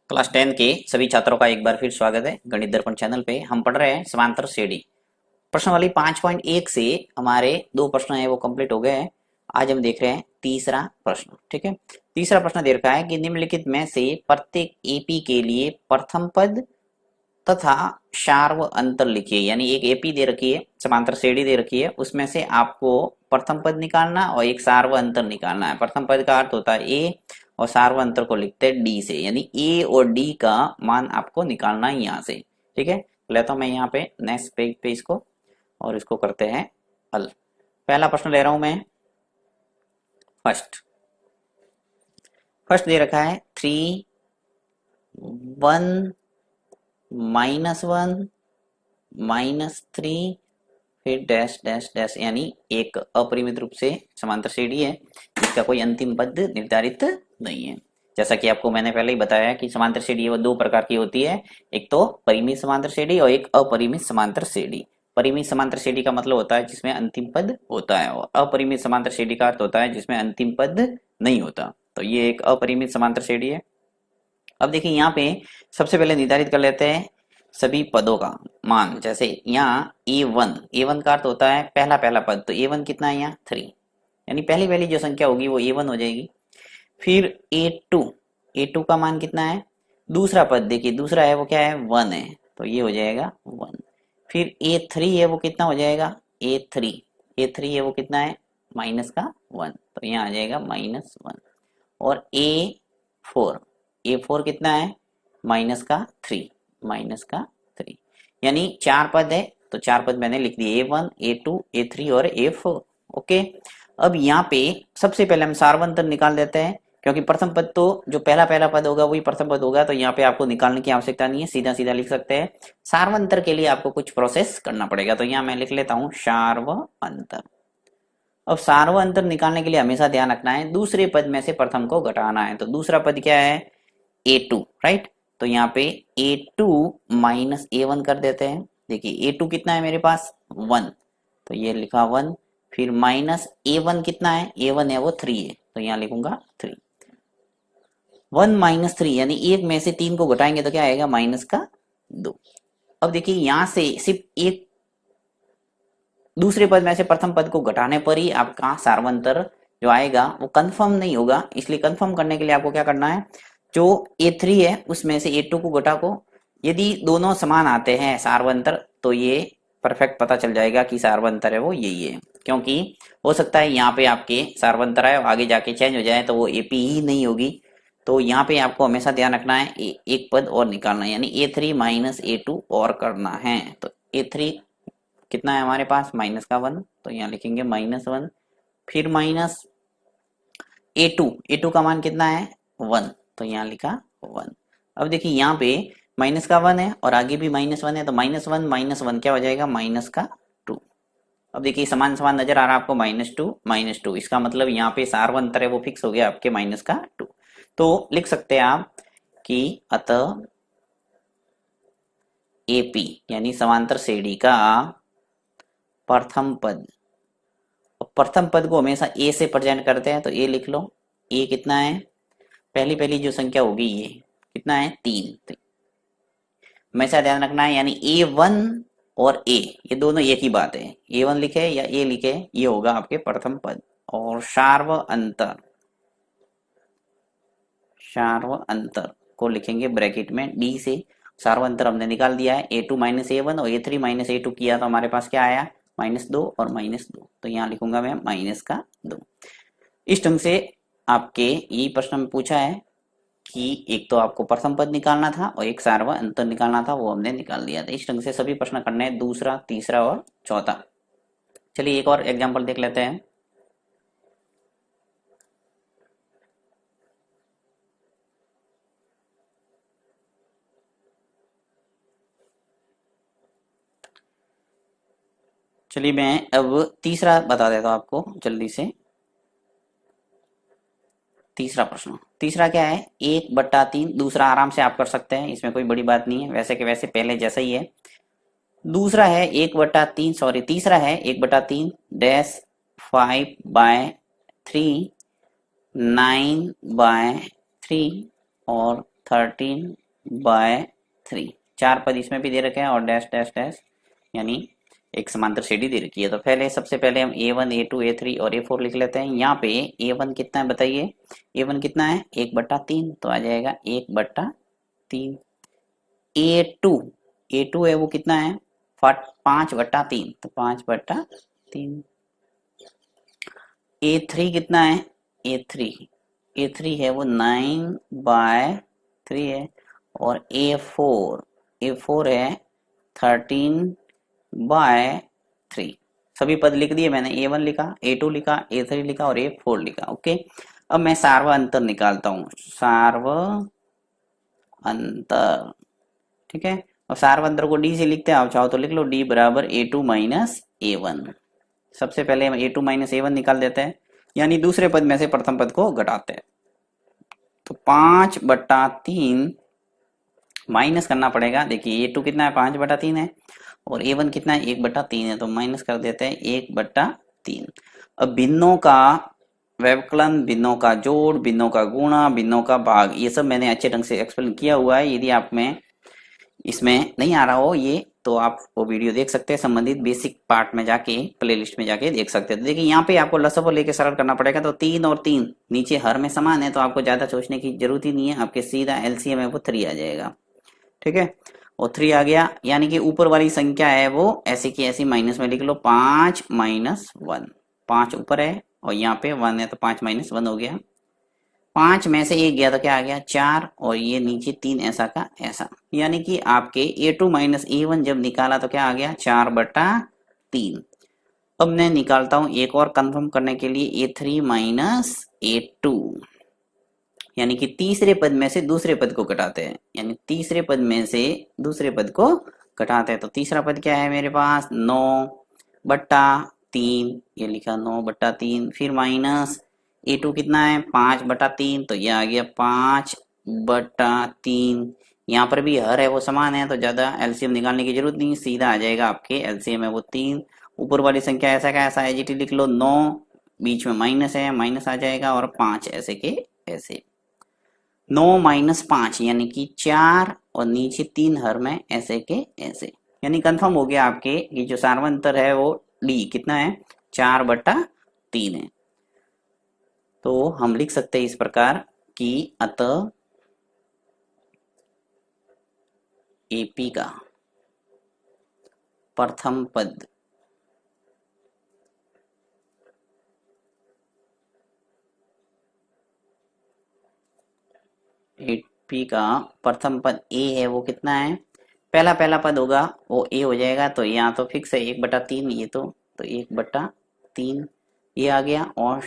Class 10 के सभी छात्रों का एक बार फिर स्वागत है। गणित दर्पण चैनल पे हम पढ़ रहे हैं समांतर श्रेणी। प्रश्नावली 5.1 से हमारे दो प्रश्न है वो कंप्लीट हो गए हैं। आज हम देख रहे हैं तीसरा प्रश्न। ठीक है, तीसरा प्रश्न दे रखा है कि निम्नलिखित में से प्रत्येक एपी के लिए प्रथम पद तथा सार्व अंतर लिखिए। यानी एक एपी दे रखी है, समांतर श्रेणी दे रखी है, उसमें से आपको प्रथम पद निकालना और एक सार्व अंतर निकालना है। प्रथम पद का अर्थ होता है ए और सार्व अंतर को लिखते हैं डी से, यानी ए और डी का मान आपको निकालना है यहाँ से। ठीक है, लेता हूं मैं यहाँ पे नेक्स्ट पेज पे इसको और इसको करते हैं हल। पहला प्रश्न ले रहा हूं मैं। फर्स्ट फर्स्ट दे रखा है 3 1 -1 -3 फिर डैश डैश डैश, यानी एक अपरिमित रूप से समांतर श्रेणी है जिसका कोई अंतिम पद निर्धारित नहीं है। जैसा कि आपको मैंने पहले ही बताया कि समांतर श्रेणी वो दो प्रकार की होती है, एक तो परिमित समांतर श्रेणी और एक अपरिमित समांतर श्रेणी। परिमित समांतर श्रेणी का मतलब होता है जिसमें अंतिम पद होता है, और अपरिमित समांतर श्रेणी का अर्थ होता है जिसमें अंतिम पद नहीं होता। तो ये एक अपरिमित समांतर श्रेणी है। अब देखिए यहाँ पे सबसे पहले निर्धारित कर लेते हैं सभी पदों का मान। जैसे यहाँ ए वन का अर्थ होता है पहला पहला पद, तो ए1 कितना है यहाँ 3, यानी पहली पहली जो संख्या होगी वो ए1 हो जाएगी। फिर ए टू का मान कितना है, दूसरा पद देखिए दूसरा है वो क्या है 1 है, तो ये हो जाएगा 1। फिर ए3 है वो कितना हो जाएगा ए थ्री है वो कितना है -1, तो यहाँ आ जाएगा -1। और ए फोर कितना है -3, यानी चार पद है, तो चार पद मैंने लिख दिए ए1 ए2 ए3 और ए4। ओके, अब यहाँ पे सबसे पहले हम सार्वंतर निकाल देते हैं, क्योंकि प्रथम पद तो जो पहला पहला पद होगा वही प्रथम पद होगा, तो यहाँ पे आपको निकालने की आवश्यकता नहीं है, सीधा सीधा लिख सकते हैं। सार्वंतर के लिए आपको कुछ प्रोसेस करना पड़ेगा, तो यहाँ मैं लिख लेता हूँ सार्वंतर। अब सार्वंतर निकालने के लिए हमेशा ध्यान रखना है दूसरे पद में से प्रथम को घटाना है। तो दूसरा पद क्या है ए2, राइट, तो यहाँ पे ए2 -a1 कर देते हैं। देखिए ए2 कितना है मेरे पास 1, तो ये लिखा 1। फिर -a1 कितना है, a1 है वो 3 है, तो यहाँ लिखूंगा 3। 1 -3 यानी एक में से 3 को घटाएंगे तो क्या आएगा -2। अब देखिए यहाँ से सिर्फ एक दूसरे पद में से प्रथम पद को घटाने पर ही आपका सार्वंतर जो आएगा वो कंफर्म नहीं होगा। इसलिए कंफर्म करने के लिए आपको क्या करना है, जो ए3 है उसमें से ए2 को घटा को, यदि दोनों समान आते हैं सार्वंतर तो ये परफेक्ट पता चल जाएगा कि सार्वंतर है वो यही है। क्योंकि हो सकता है यहाँ पे आपके सार्वंतर आए और आगे जाके चेंज हो जाए तो वो एपी ही नहीं होगी। तो यहाँ पे आपको हमेशा ध्यान रखना है एक पद और निकालना है, यानी ए3 -a2 और करना है। तो ए3 कितना है हमारे पास -1, तो यहाँ लिखेंगे -1। फिर ए टू का मान कितना है 1, तो यहाँ लिखा 1। अब देखिए यहाँ पे -1 है और आगे भी -1 है, तो -1 क्या हो जाएगा -2। अब देखिए समान समान नजर आ रहा है आपको -2, इसका मतलब यहाँ पे सार्वंतर है वो फिक्स हो गया आपके -2। तो लिख सकते हैं आप कि अतः एपी यानी समांतर श्रेणी का प्रथम पद, प्रथम पद को हमेशा ए से प्रेजेंट करते हैं, तो ए लिख लो। ए कितना है, पहली पहली जो संख्या होगी ये कितना है 3। हमेशा ध्यान रखना है, यानी ए1 और ए ये दोनों एक ही बात है, ए1 लिखे या ए लिखे ये होगा आपके प्रथम पद। और सार्व अंतर को लिखेंगे ब्रैकेट में डी से। सार्व अंतर हमने निकाल दिया है, ए2 -a1 और ए3 -a2 किया तो हमारे पास क्या आया -2 और -2, तो यहाँ लिखूंगा मैं -2। इस ढंग से आपके यही प्रश्न में पूछा है कि एक तो आपको प्रथम पद निकालना था और एक सार्व अंतर निकालना था, वो हमने निकाल दिया था। इस ढंग से सभी प्रश्न करने हैं, दूसरा तीसरा और चौथा। चलिए एक और एग्जाम्पल देख लेते हैं। चलिए मैं अब तीसरा बता देता हूं आपको जल्दी से। तीसरा प्रश्न, तीसरा क्या है 1/3, दूसरा आराम से आप कर सकते हैं, इसमें कोई बड़ी बात नहीं है, वैसे के वैसे पहले जैसा ही है। दूसरा है 1/3, सॉरी तीसरा है 1/3 डैश 5/3 9/3 और 13/3। 4 पद इसमें भी दे रखे हैं और डैश डैश डैश यानी एक समांतर श्रेणी दे रखी है। तो पहले सबसे पहले हम A1 A2 A3 और A4 लिख लेते हैं। यहाँ पे A1 कितना है बताइए, A1 कितना है 1/3, तो आ जाएगा 1/3। A2 A2 है वो कितना है 5/3, तो 5/3। A3 कितना है A3 है वो 9/3 है। और A4 है 13/3। सभी पद लिख दिए मैंने, A1 लिखा, A2 लिखा, A3 लिखा और A4 लिखा। ओके, अब मैं सार्व अंतर निकालता हूँ, सार्व अंतर, ठीक है। और सार्व अंतर को D से लिखते हैं, आप चाहो तो लिख लो D बराबर A2 माइनस A1। सबसे पहले हम A2 माइनस A1 निकाल देते हैं, यानी दूसरे पद में से प्रथम पद को घटाते हैं। तो 5/3 माइनस करना पड़ेगा। देखिए A2 कितना है 5/3 है और A1 कितना है 1/3 है, तो माइनस कर देते हैं 1/3। अब भिन्नों का व्यवकलन, भिन्नों का जोड़, भिन्नों का गुणा, भिन्नों का भाग, ये सब मैंने अच्छे ढंग से एक्सप्लेन किया हुआ है। यदि आप में इसमें नहीं आ रहा हो ये, तो आप वो वीडियो देख सकते हैं, संबंधित बेसिक पार्ट में जाके प्लेलिस्ट में जाके देख सकते हैं। तो देखिए यहाँ पे आपको लसअ लेके सरल करना पड़ेगा। तो 3 और 3 नीचे हर में समान है, तो आपको ज्यादा सोचने की जरूरत ही नहीं है, आपके सीधा एलसीएम है वो 3 आ जाएगा, ठीक है। और 3 आ गया, यानी कि ऊपर वाली संख्या है वो ऐसी की ऐसी माइनस में लिख लो, 5 - 1। 5 ऊपर है और यहाँ पे 1 है, तो 5 - 1 हो गया। 5 में से 1 गया तो क्या आ गया 4, और ये नीचे 3 ऐसा का ऐसा, यानी कि आपके A2 माइनस A1 जब निकाला तो क्या आ गया 4/3। अब मैं निकालता हूं एक और कंफर्म करने के लिए A3 माइनस A2, यानी कि तीसरे पद में से दूसरे पद को घटाते हैं, यानी तीसरे पद में से दूसरे पद को घटाते हैं। तो तीसरा पद क्या है मेरे पास 9/3, ये लिखा 9/3, फिर माइनस A2 कितना है 5/3, तो ये आ गया 5/3। यहाँ पर भी हर है वो समान है, तो ज्यादा एलसीएम निकालने की जरूरत नहीं, सीधा आ जाएगा आपके एलसीएम है वो 3। ऊपर वाली संख्या ऐसा का ऐसा एजीटी लिख लो, 9 बीच में माइनस है, माइनस आ जाएगा, और 5 ऐसे के ऐसे। 9 - 5 यानी कि 4, और नीचे 3 हर में ऐसे के ऐसे, यानी कंफर्म हो गया आपके ये जो सार्वंतर है वो डी कितना है 4/3 है। तो हम लिख सकते हैं इस प्रकार कि अतः एपी का प्रथम पद एपी का प्रथम पद ए है वो कितना है, पहला पद होगा वो ए हो जाएगा, तो यहाँ तो फिक्स है 1/3, ये तो 1/3 ये आ गया। और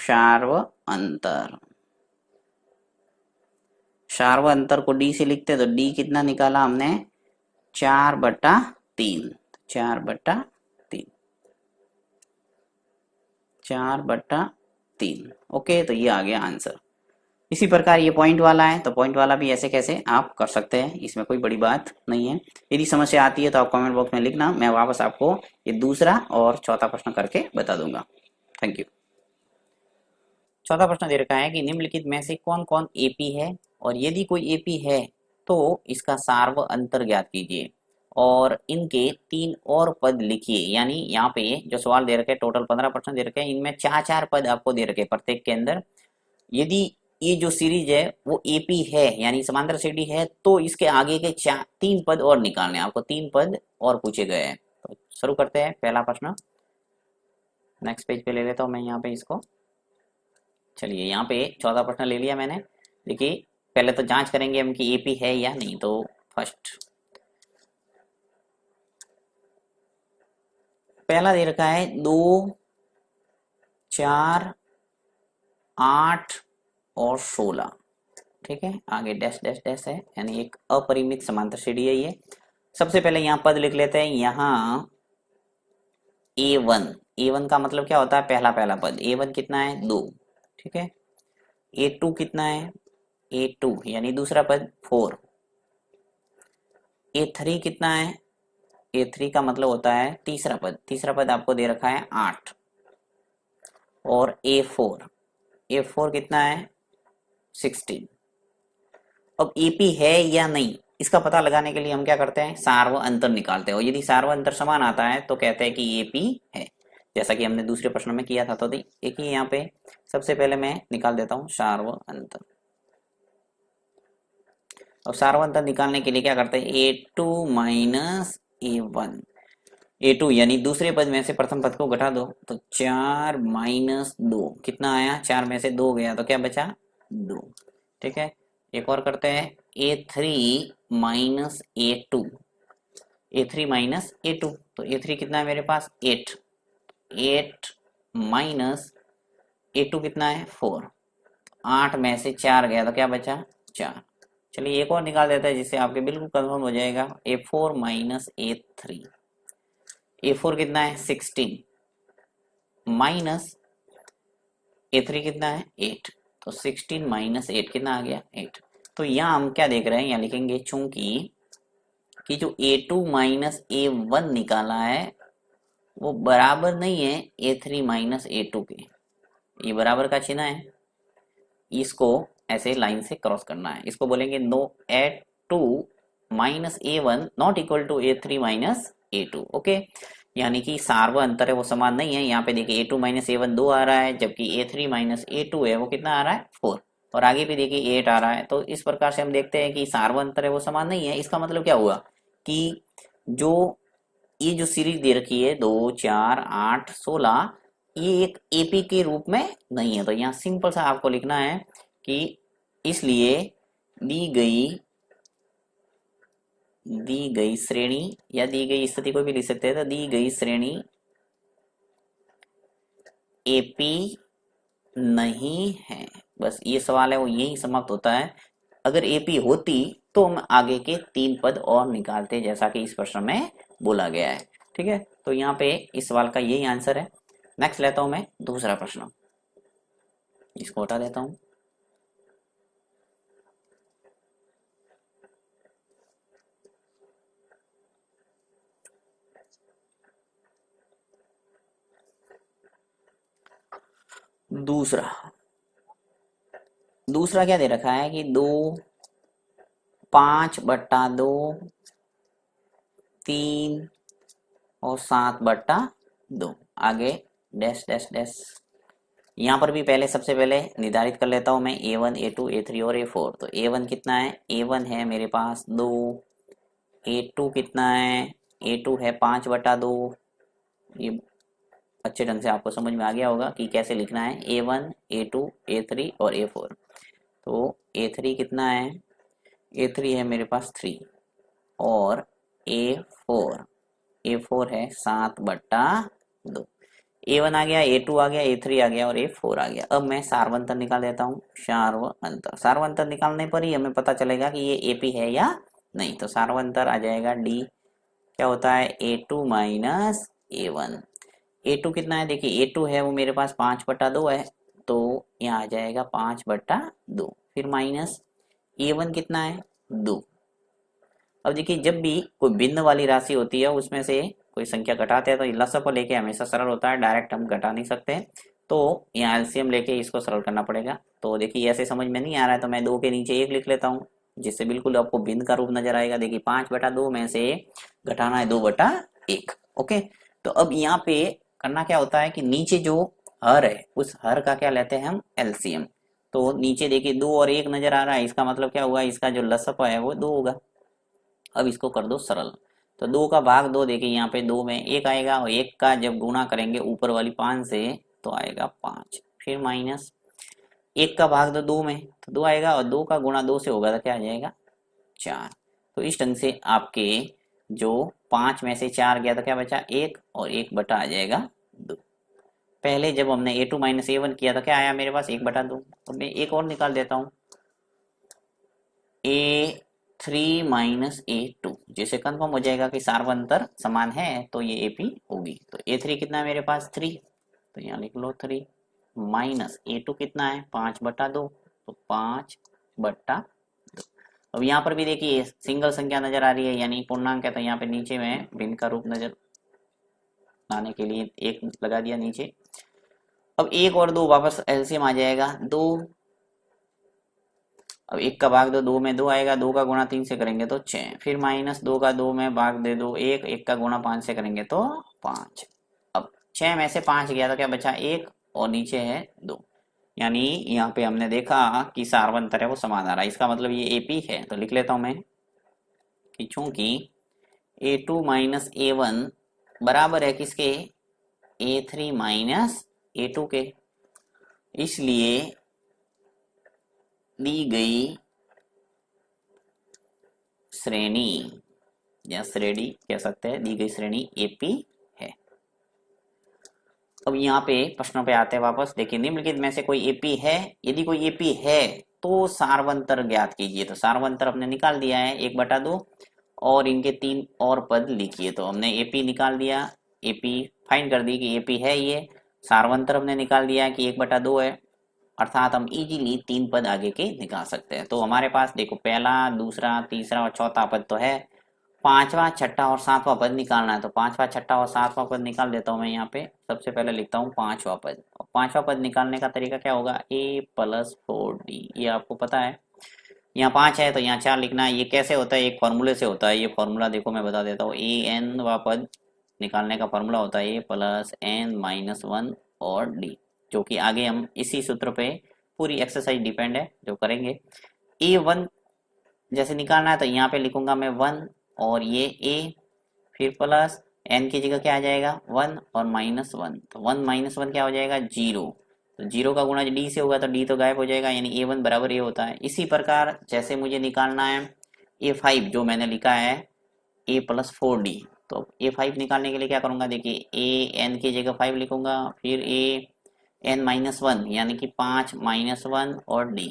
सार्व अंतर को डी से लिखते हैं, तो डी कितना निकाला हमने 4/3, 4/3। ओके, तो ये आ गया आंसर। इसी प्रकार ये पॉइंट वाला है, तो पॉइंट वाला भी ऐसे कैसे आप कर सकते हैं, इसमें कोई बड़ी बात नहीं है। यदि समस्या आती है तो आप कमेंट बॉक्स में लिखना, मैं वापस आपको ये दूसरा और चौथा प्रश्न करके बता दूंगा। Thank you. चौथा प्रश्न दे रखा है कि निम्नलिखित में से कौन कौन एपी है, और यदि कोई एपी है तो इसका सार्व अंतर ज्ञात कीजिए, और इनके 3 और पद लिखिए। यानी यहाँ पे जो सवाल दे रखे टोटल 15 प्रश्न दे रखे हैं, इनमें 4-4 पद आपको दे रखे प्रत्येक के अंदर। यदि ये जो सीरीज है वो एपी है यानी समांतर श्रेणी है, तो इसके आगे के 3 पद और निकालने, आपको 3 पद और पूछे गए हैं। तो शुरू करते हैं पहला प्रश्न, नेक्स्ट पेज पे ले लेता हूँ मैं यहाँ पे इसको। चलिए यहाँ पे 14 प्रश्न ले लिया मैंने। देखिए पहले तो जांच करेंगे हम कि एपी है या नहीं। तो फर्स्ट पहला दे रखा है 2, 4, 8 और 16, ठीक है। आगे डैश डैश डैश है, यानी एक अपरिमित समांतर श्रेणी है ये। सबसे पहले यहाँ पद लिख लेते हैं, यहाँ A1 का मतलब क्या होता है पहला पद। A1 कितना है 2, ठीक है। A2 कितना है A2 यानी दूसरा पद 4। A3 कितना है A3 का मतलब होता है तीसरा पद आपको दे रखा है 8। और A4 कितना है 16। अब एपी है या नहीं इसका पता लगाने के लिए हम क्या करते हैं, सार्व अंतर निकालते हैं, और यदि सार्व अंतर समान आता है तो कहते हैं कि एपी है, जैसा कि हमने दूसरे प्रश्न में किया था। तो देखिए यहाँ पे सबसे पहले मैं निकाल देता हूँ सार्व अंतर। और सार्व अंतर निकालने के लिए क्या करते हैं, A2 माइनस A1। A2 यानी दूसरे पद में से प्रथम पद को घटा दो, तो 4 माइनस 2 कितना आया, 4 में से 2 गया तो क्या बचा, 2। ठीक है, एक और करते हैं, A3 minus A2, A3 minus A2, तो A3 कितना है मेरे पास 8, 8 माइनस A2 कितना है 4, 8 में से 4 गया तो क्या बचा 4। चलिए एक और निकाल देता है जिससे आपके बिल्कुल कंफर्म हो जाएगा, A4 माइनस A3, A4 कितना है 16 माइनस A3 कितना है 8, तो 16 माइनस 8 कितना आ गया 8। तो यहाँ हम क्या देख रहे हैं, यहाँ लिखेंगे चूंकि कि जो A2 माइनस A1 निकाला है वो बराबर नहीं है A3 माइनस A2 के, ये बराबर का चिन्ह है, इसको ऐसे लाइन से क्रॉस करना है, इसको बोलेंगे no A2 minus A1 not equal to A3 minus A2। Okay, यानी कि सार्व अंतर है वो समान नहीं है। यहाँ पे देखिए A2 माइनस A1 2 आ रहा है, जबकि A3 माइनस A2 है वो कितना आ रहा है 4, और आगे भी देखिए 8 आ रहा है। तो इस प्रकार से हम देखते हैं कि सार्व अंतर है वो समान नहीं है। इसका मतलब क्या हुआ कि जो ये जो सीरीज दे रखी है 2 4 8 16, ये एक एपी के रूप में नहीं है। तो यहाँ सिंपल सा आपको लिखना है कि इसलिए दी गई श्रेणी या दी गई स्थिति कोई भी लिख सकते हैं, तो दी गई श्रेणी एपी नहीं है। बस ये सवाल है वो यही समाप्त होता है। अगर एपी होती तो हम आगे के 3 पद और निकालते, जैसा कि इस प्रश्न में बोला गया है। ठीक है, तो यहाँ पे इस सवाल का यही आंसर है। नेक्स्ट लेता हूं मैं दूसरा प्रश्न, इसको हटा देता हूं। दूसरा दूसरा क्या दे रखा है कि 2 5/2 3 और 7/2 आगे डैश डैश डैश। यहाँ पर भी पहले सबसे पहले निर्धारित कर लेता हूँ मैं A1 A2 A3 और A4। तो A1 कितना है, A1 है मेरे पास 2, A2 कितना है, A2 है 5/2। ये अच्छे ढंग से आपको समझ में आ गया होगा कि कैसे लिखना है, A1 A2 A3 और A4। तो A3 कितना है, A3 है मेरे पास 3, और A4 A4 है 7/2। A1 आ गया, A2 आ गया, A3 आ गया और A4 आ गया। अब मैं सार्वंतर निकाल देता हूँ। सार्वंतर निकालने पर ही हमें पता चलेगा कि ये एपी है या नहीं। तो सार्वंतर आ जाएगा डी, क्या होता है A2 माइनस A1। A2 कितना है, देखिए A2 है वो मेरे पास 5/2 है, तो यहाँ आ जाएगा 5/2, फिर माइनस A1 कितना है 2। अब देखिए जब भी कोई भिन्न वाली राशि होती है उसमें से कोई संख्या घटाते हैं तो लसअ लेके हमेशा सरल होता है, डायरेक्ट हम घटा नहीं सकते। तो यहाँ एलसीएम लेके इसको सरल करना पड़ेगा। तो देखिए ऐसे समझ में नहीं आ रहा है तो मैं 2 के नीचे 1 लिख लेता हूँ, जिससे बिल्कुल आपको भिन्न का रूप नजर आएगा। देखिए 5/2 में से घटाना है 2/1। ओके, तो अब यहाँ पे करना क्या होता है कि नीचे जो हर है उस हर का क्या लेते हैं हम एलसीएम। तो नीचे देखिए 2 और 1 नजर आ रहा है, इसका मतलब क्या हुआ, इसका जो लसअ है वो 2 होगा। अब इसको कर दो सरल, तो 2 का भाग 2, देखिए यहाँ पे 2 में 1 आएगा, और 1 का जब गुणा करेंगे ऊपर वाली 5 से तो आएगा 5, फिर माइनस 1 का भाग दो 2 में तो 2 आएगा, और 2 का गुणा 2 से होगा तो क्या आ जाएगा 4। तो इस ढंग से आपके जो 5 में से 4 गया तो क्या बचा 1, और 1 बटा आ जाएगा 2। पहले जब हमने A2 माइनस A1 किया था क्या आया मेरे पास 1/2। तो मैं एक और निकाल देता हूँ, A3 माइनस A2, जिससे कंफर्म हो जाएगा कि सार्वंतर समान है तो ये AP होगी। तो A3 कितना है मेरे पास 3, तो यहाँ लिख लो 3, माइनस A2 कितना है 5/2, तो 5/2। अब यहाँ पर भी देखिए सिंगल संख्या नजर आ रही है यानी पूर्णांक है, तो यहाँ पे नीचे में भिन्न का रूप नजर आने के लिए 1 लगा दिया नीचे। अब 1 और 2 वापस एलसीएम आ जाएगा 2, अब एक का भाग दो, दो में दो आएगा, दो का गुणा तीन से करेंगे तो छः, फिर माइनस दो का दो में भाग दे दो एक, एक का गुणा पाँच से करेंगे तो पाँच। अब छः में से पाँच गया तो क्या बचा एक, और नीचे है दो। यानी यहाँ पे हमने देखा कि सार्वंतर है वो समान आ रहा है, इसका मतलब ये एपी है। तो लिख लेता हूं मैं कि चूंकि ए टू माइनस ए वन बराबर है किसके, ए थ्री माइनस ए टू के, इसलिए दी गई श्रेणी या श्रेणी कह सकते हैं, दी गई श्रेणी एपी है। अब यहाँ पे प्रश्नों पे आते हैं वापस। देखिए निम्नलिखित में से कोई एपी है, यदि कोई एपी है तो सार्वंतर ज्ञात कीजिए। तो सार्वंतर हमने निकाल दिया है 1/2 और इनके तीन और पद लिखिए। तो हमने एपी निकाल दिया, एपी फाइंड कर दी कि एपी है ये। सार्वंतर हमने निकाल दिया कि 1/2 है, अर्थात हम इजीली तीन पद आगे के निकाल सकते हैं। तो हमारे पास देखो पहला, दूसरा, तीसरा और चौथा पद तो है, पांचवा, छठा और सातवां पद निकालना है। तो पांचवा, छठा और सातवां पद निकाल देता हूं मैं यहाँ पे। सबसे पहले लिखता हूँ पांचवा पद। और पांचवा पद निकालने का तरीका क्या होगा, a + 4d, ये आपको पता है। यहाँ पांच है तो यहाँ चार लिखना है। ये कैसे होता है, एक फॉर्मूले से होता है। ये फॉर्मूला देखो मैं बता देता हूँ। ए एन वा पद निकालने का फॉर्मूला होता है a + n-1 और d, जो कि आगे हम इसी सूत्र पे पूरी एक्सरसाइज डिपेंड है जो करेंगे। a1 जैसे निकालना है तो यहाँ पे लिखूंगा मैं 1 और ये a, फिर प्लस n की जगह क्या आ जाएगा 1 और -1। तो 1 - 1 क्या हो जाएगा 0। तो 0 का गुणा d से होगा तो d तो गायब हो जाएगा, यानी a1 बराबर ये होता है। इसी प्रकार जैसे मुझे निकालना है a5 जो मैंने लिखा है a + 4d, तो a5 निकालने के लिए क्या करूंगा, देखिए a n की जगह 5 लिखूंगा, फिर a n - 1 यानी कि 5 - 1 और d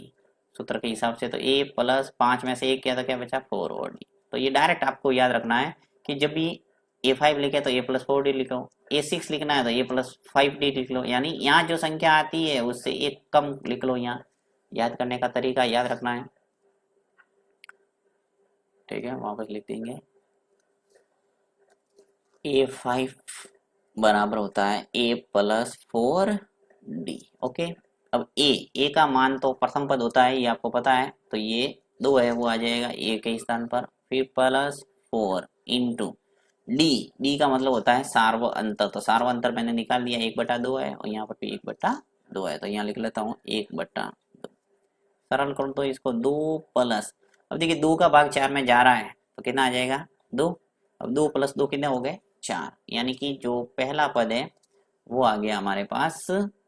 सूत्र के हिसाब से। तो a + 5 में से एक किया तो क्या बचा 4 और d। तो ये डायरेक्ट आपको याद रखना है कि जब भी a5 लिखे तो a + 4d लिखो, a6 लिखना है तो a + 5d लिख लो, यानी यहाँ जो संख्या आती है उससे एक कम लिख लो। यहाँ याद करने का तरीका याद रखना है, ठीक है। वापस लिख देंगे a5 बराबर होता है a + 4d। ओके, अब a का मान तो प्रथम पद होता है, ये आपको पता है। तो ये 2 है वो आ जाएगा a के स्थान पर, फिर +4 इंटू डी का मतलब होता है सार्व अंतर। तो सार्व अंतर मैंने निकाल लिया 1/2 है, और यहाँ पर भी 1/2 है। तो यहाँ लिख लेता हूँ 1/2। सरल करूँ तो इसको 2 प्लस, अब देखिए 2 का भाग 4 में जा रहा है तो कितना आ जाएगा 2। अब 2 + 2 कितने हो गए 4, यानी कि जो पहला पद है वो आ गया हमारे पास,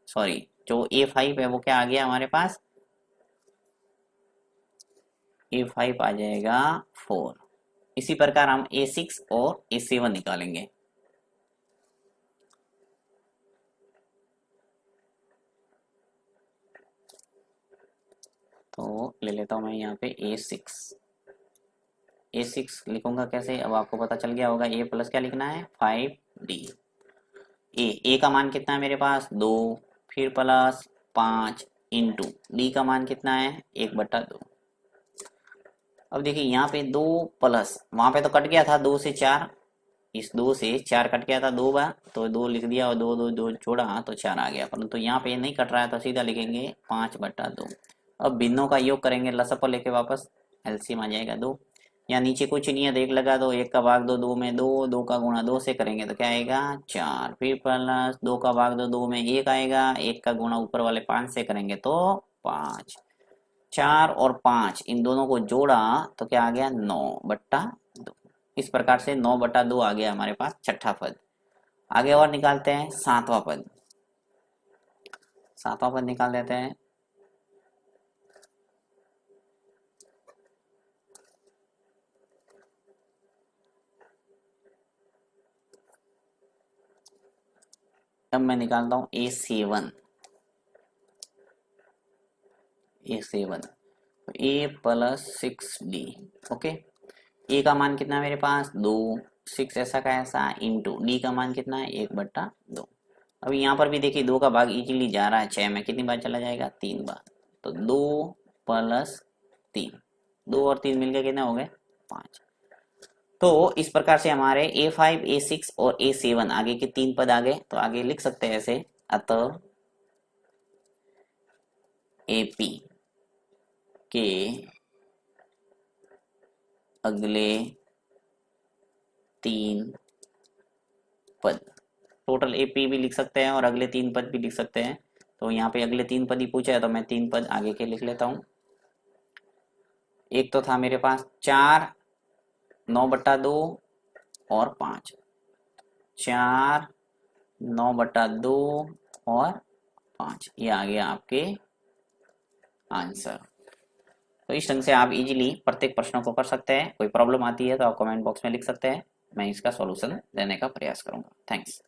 सॉरी जो a5 है वो क्या आ गया हमारे पास, a5 आ जाएगा 4। इसी प्रकार हम a6 और a7 निकालेंगे। तो ले लेता हूं मैं यहाँ पे a6 लिखूंगा कैसे, अब आपको पता चल गया होगा। a प्लस क्या लिखना है 5d। ए का मान कितना है मेरे पास 2, फिर प्लस 5 इंटू डी का मान कितना है 1/2। अब देखिए यहाँ पे 2 प्लस, वहां पे तो कट गया था 2 से 4, इस 2 से 4 कट गया था 2 बार, तो 2 लिख दिया और 2 2 2 जोड़ा तो 4 आ गया। परंतु यहाँ पे नहीं कट रहा है तो सीधा लिखेंगे 5/2। अब भिन्नों का योग करेंगे, लसअप लेके वापस एलसीएम आ जाएगा 2। यहाँ नीचे कुछ नहीं है, तो 1 लगा दो, 1 का भाग दो 2 में 2, 2 का गुणा 2 से करेंगे तो क्या आएगा 4, फिर प्लस 2 का भाग दो 2 में 1 आएगा, 1 का गुणा ऊपर वाले 5 से करेंगे तो 5। 4 और 5 इन दोनों को जोड़ा तो क्या आ गया 9/2। इस प्रकार से 9/2 आ गया हमारे पास छठा पद। आगे और निकालते हैं सातवां पद। सातवां पद निकाल देते हैं। अब मैं निकालता हूं a7। तो a + 6d। ओके, a का मान कितना है मेरे पास 2, 6 ऐसा का ऐसा इंटू डी का मान कितना है 1/2। अब यहाँ पर भी देखिए 2 का भाग इजीली जा रहा है 6 में, कितनी बार चला जाएगा 3 बार। तो 2 + 3, 2 और 3 मिलकर कितने हो गए 5। तो इस प्रकार से हमारे a5, a6 और a7 आगे के 3 पद आ गए। तो आगे लिख सकते हैं ऐसे, अतः AP के अगले 3 पद, टोटल एपी भी लिख सकते हैं और अगले 3 पद भी लिख सकते हैं। तो यहाँ पे अगले 3 पद ही पूछा है तो मैं 3 पद आगे के लिख लेता हूँ। एक तो था मेरे पास 4, 9/2 और 5, 4, 9/2 और 5, ये आ गया आपके आंसर। तो इस ढंग से आप इजीली प्रत्येक प्रश्नों को कर सकते हैं। कोई प्रॉब्लम आती है तो आप कमेंट बॉक्स में लिख सकते हैं, मैं इसका सॉल्यूशन देने का प्रयास करूंगा। थैंक्स।